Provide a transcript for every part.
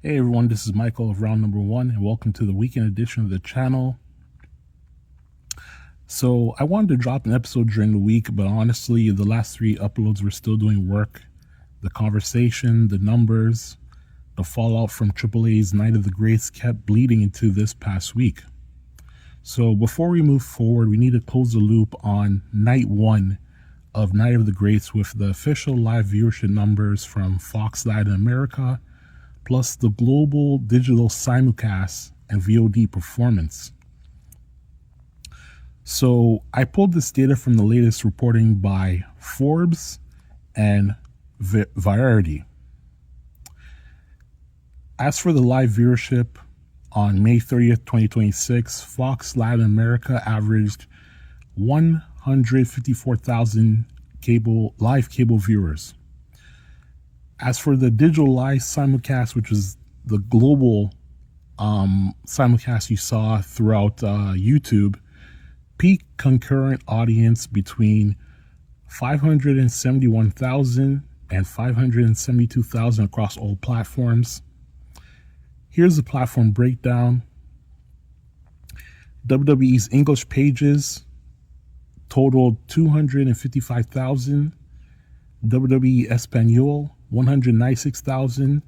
Hey everyone, this is Michael of Round Number One, and welcome to the weekend edition of the channel. So I wanted to drop an episode during the week, but honestly, the last 3 uploads were still doing work. The conversation, the numbers, the fallout from AAA's Night of the Greats kept bleeding into this past week. So before we move forward, we need to close the loop on Night 1 of Night of the Greats with the official live viewership numbers from Fox Latin America, plus the global digital simulcast and VOD performance. So I pulled this data from the latest reporting by Forbes and Variety. As for the live viewership, on May 30th, 2026, Fox Latin America averaged 154,000 live cable viewers. As for the digital live simulcast, which is the global simulcast you saw throughout YouTube, peak concurrent audience between 571,000 and 572,000 across all platforms. Here's the platform breakdown. WWE's English pages totaled 255,000, WWE Espanol 196,000,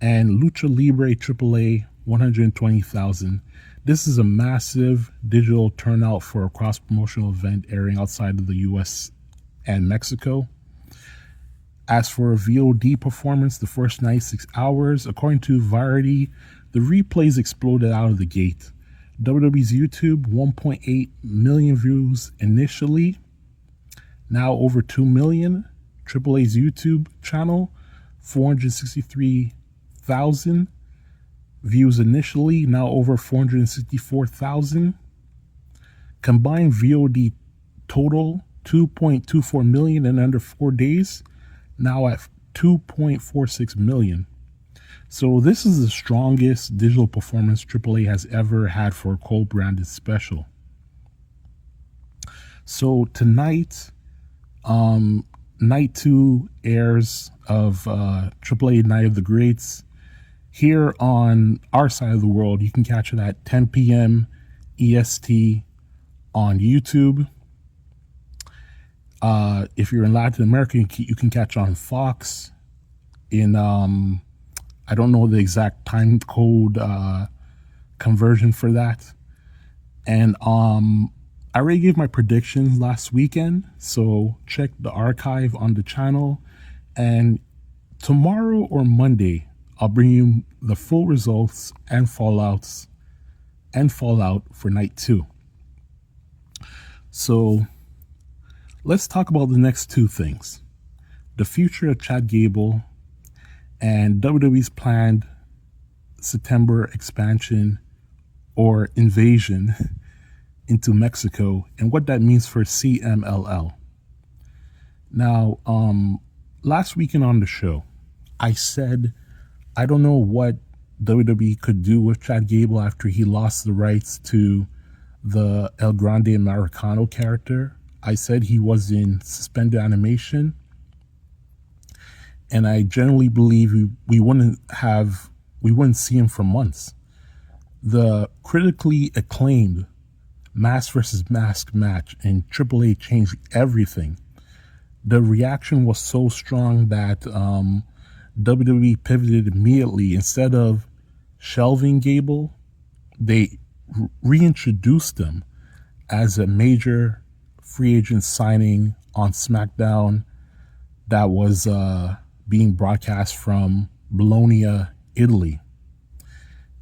and Lucha Libre AAA 120,000. This is a massive digital turnout for a cross-promotional event airing outside of the US and Mexico. As for a VOD performance, the first 96 hours, according to Variety, the replays exploded out of the gate. WWE's YouTube, 1.8 million views initially, now over 2 million. AAA's YouTube channel, 463,000 views initially, now over 464,000. Combined VOD total, 2.24 million in under 4 days, now at 2.46 million. So this is the strongest digital performance AAA has ever had for a co-branded special. So tonight, Night 2 airs of AAA Night of the Greats. Here on our side of the world, you can catch it at 10 p.m. EST on YouTube. If you're in Latin America, you can catch on Fox in, I don't know the exact time code conversion for that. And I already gave my predictions last weekend, so check the archive on the channel. And tomorrow or Monday, I'll bring you the full results and fallout for Night 2. So let's talk about the next 2 things: the future of Chad Gable and WWE's planned September expansion or invasion into Mexico, and what that means for CMLL. Now, last weekend on the show, I said I don't know what WWE could do with Chad Gable after he lost the rights to the El Grande Americano character. I said he was in suspended animation, and I generally believe we wouldn't see him for months. The critically acclaimed Mask vs. Mask match in AAA changed everything. The reaction was so strong that WWE pivoted immediately. Instead of shelving Gable, they reintroduced him as a major free agent signing on SmackDown that was being broadcast from Bologna, Italy.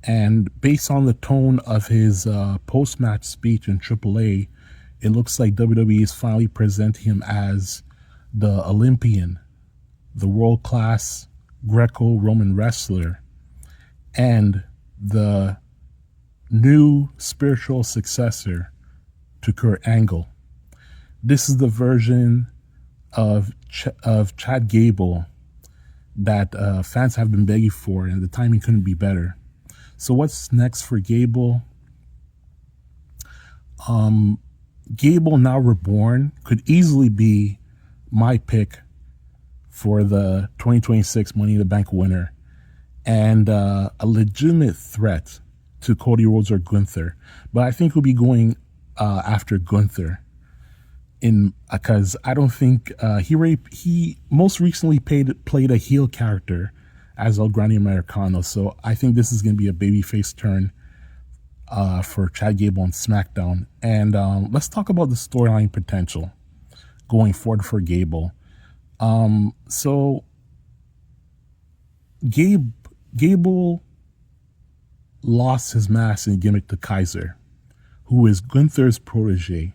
And based on the tone of his post-match speech in AAA, it looks like WWE is finally presenting him as the Olympian, the world-class Greco-Roman wrestler, and the new spiritual successor to Kurt Angle. This is the version of Chad Gable that fans have been begging for, and the timing couldn't be better. So what's next for Gable? Gable Now Reborn could easily be my pick for the 2026 Money in the Bank winner. and a legitimate threat to Cody Rhodes or Gunther. But I think we'll be going after Gunther in because I don't think he most recently played a heel character as El Grande Americano. So I think this is going to be a babyface turn for Chad Gable on SmackDown. And let's talk about the storyline potential going forward for Gable. So Gable lost his mask and gimmick to Kaiser, who is Gunther's protege.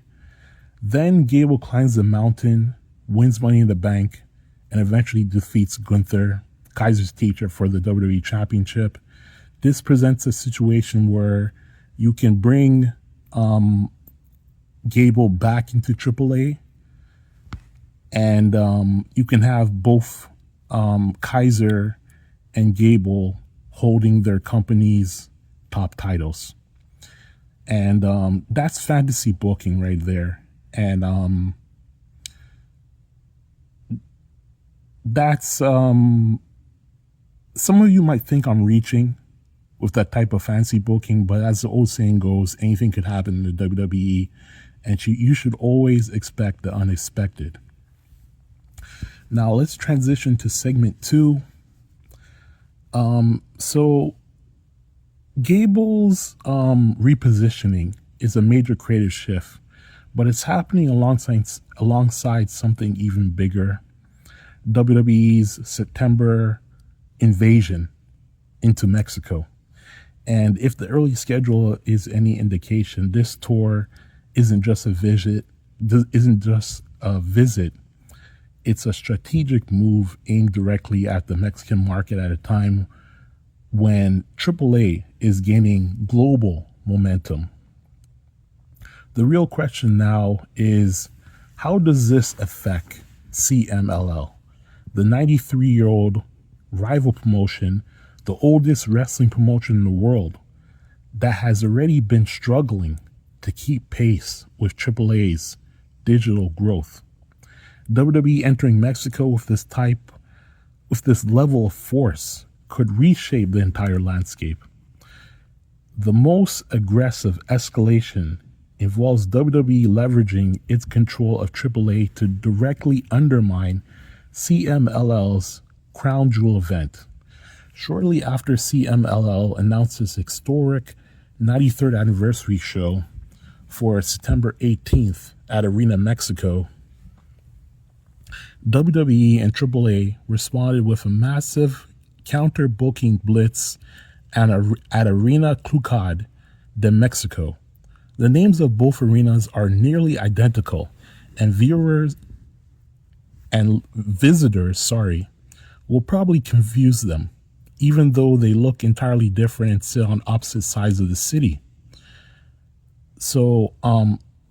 Then Gable climbs the mountain, wins Money in the Bank, and eventually defeats Gunther, Kaiser's teacher, for the WWE Championship. This presents a situation where you can bring Gable back into AAA, and you can have both Kaiser and Gable holding their company's top titles. And that's fantasy booking right there. And that's some of you might think I'm reaching with that type of fancy booking, but as the old saying goes, anything could happen in the WWE, and you should always expect the unexpected. Now let's transition to segment 2. So Gable's repositioning is a major creative shift, but it's happening alongside something even bigger: WWE's September invasion into Mexico. And if the early schedule is any indication, this tour isn't just a visit. It's a strategic move aimed directly at the Mexican market at a time when AAA is gaining global momentum. The real question now is, how does this affect CMLL, the 93-year-old rival promotion, the oldest wrestling promotion in the world, that has already been struggling to keep pace with AAA's digital growth? WWE entering Mexico with this level of force could reshape the entire landscape. The most aggressive escalation involves WWE leveraging its control of AAA to directly undermine CMLL's crown jewel event. Shortly after CMLL announced its historic 93rd anniversary show for September 18th at Arena Mexico, WWE and AAA responded with a massive counter-booking blitz at Arena Ciudad de Mexico. The names of both arenas are nearly identical, and visitors will probably confuse them, even though they look entirely different and sit on opposite sides of the city. So,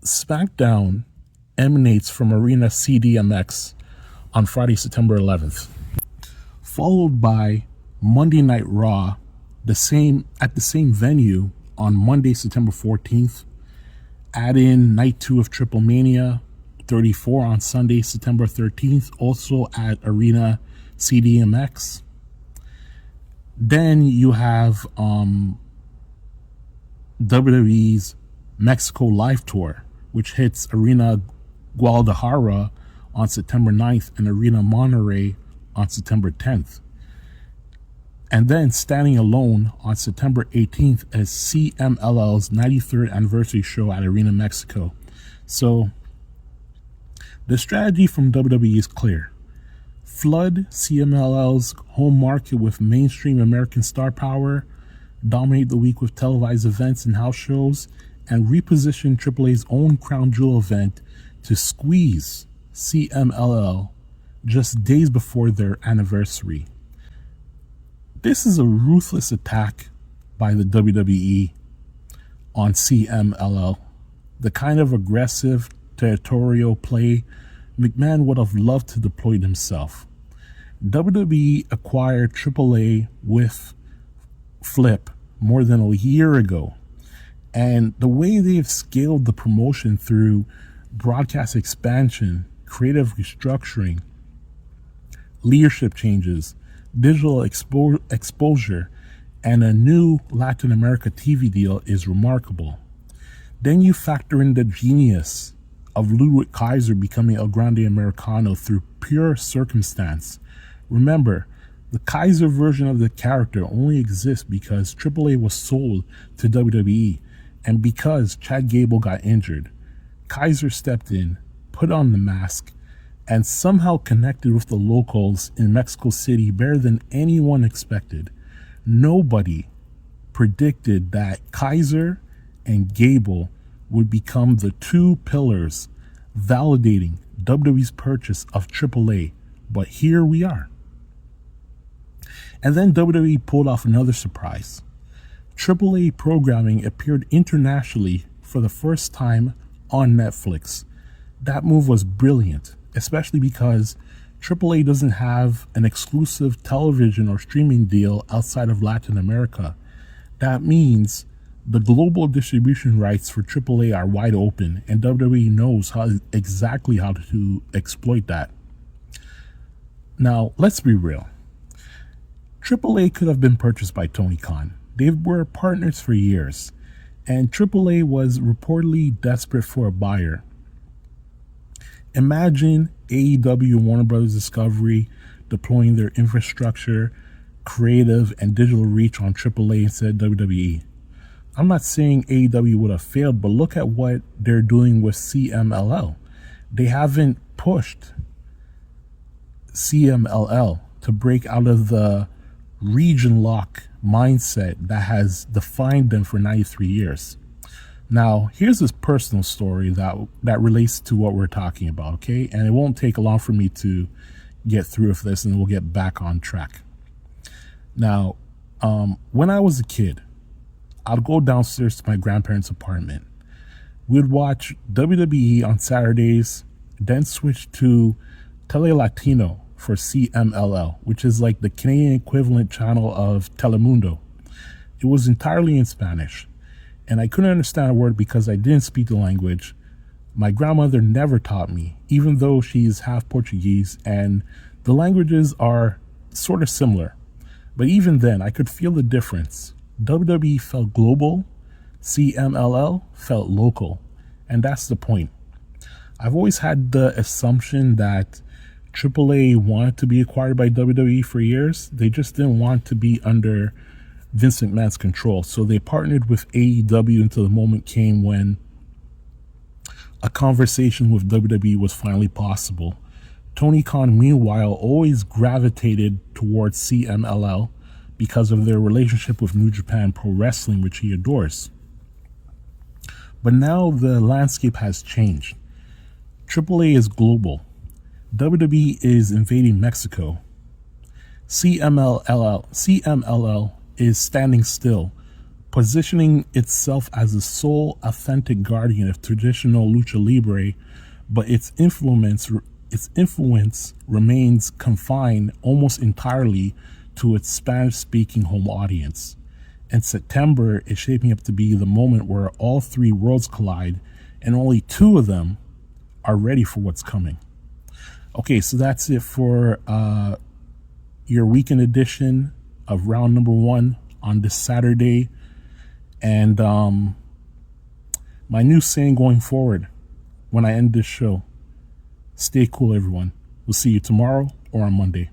SmackDown emanates from Arena CDMX on Friday, September 11th, followed by Monday Night Raw, at the same venue on Monday, September 14th. Add in Night 2 of TripleMania 34 on Sunday, September 13th, also at Arena CDMX. Then you have WWE's Mexico Live Tour, which hits Arena Guadalajara on September 9th and Arena Monterrey on September 10th. And then standing alone on September 18th as CMLL's 93rd anniversary show at Arena Mexico. So the strategy from WWE is clear. Flood CMLL's home market with mainstream American star power, dominate the week with televised events and house shows, and reposition AAA's own crown jewel event to squeeze CMLL just days before their anniversary. This is a ruthless attack by the WWE on CMLL, the kind of aggressive territorial play McMahon would have loved to deploy himself. WWE acquired AAA with Flip more than a year ago, and the way they've scaled the promotion through broadcast expansion, creative restructuring, leadership changes, digital exposure, and a new Latin America TV deal is remarkable. Then you factor in the genius of Ludwig Kaiser becoming El Grande Americano through pure circumstance. Remember, the Kaiser version of the character only exists because AAA was sold to WWE, and because Chad Gable got injured. Kaiser stepped in, put on the mask, and somehow connected with the locals in Mexico City better than anyone expected. Nobody predicted that Kaiser and Gable would become the two pillars validating WWE's purchase of AAA, but here we are. And then WWE pulled off another surprise. AAA programming appeared internationally for the first time on Netflix. That move was brilliant, especially because AAA doesn't have an exclusive television or streaming deal outside of Latin America. That means the global distribution rights for AAA are wide open, and WWE knows exactly how to exploit that. Now, let's be real. AAA could have been purchased by Tony Khan. They were partners for years, and AAA was reportedly desperate for a buyer. Imagine AEW and Warner Bros. Discovery deploying their infrastructure, creative, and digital reach on AAA instead of WWE. I'm not saying AEW would have failed, but look at what they're doing with CMLL. They haven't pushed CMLL to break out of the region lock mindset that has defined them for 93 years. Now, here's this personal story that relates to what we're talking about, okay? And it won't take long for me to get through with this, and we'll get back on track. Now, when I was a kid, I'd go downstairs to my grandparents' apartment. We'd watch WWE on Saturdays, then switch to Tele Latino for CMLL, which is like the Canadian equivalent channel of Telemundo. It was entirely in Spanish, and I couldn't understand a word because I didn't speak the language. My grandmother never taught me, even though she's half Portuguese, and the languages are sort of similar. But even then, I could feel the difference. WWE felt global, CMLL felt local, and that's the point. I've always had the assumption that AAA wanted to be acquired by WWE for years. They just didn't want to be under Vince McMahon's control, so they partnered with AEW until the moment came when a conversation with WWE was finally possible. Tony Khan, meanwhile, always gravitated towards CMLL because of their relationship with New Japan Pro Wrestling, which he adores. But now the landscape has changed. AAA is global. WWE is invading Mexico. CMLL is standing still, positioning itself as the sole authentic guardian of traditional Lucha Libre, but its influence remains confined almost entirely to its Spanish-speaking home audience. And September is shaping up to be the moment where all three worlds collide, and only two of them are ready for what's coming. Okay, so that's it for your weekend edition of round number 1 on this Saturday. And my new saying going forward when I end this show: stay cool, everyone. We'll see you tomorrow or on Monday.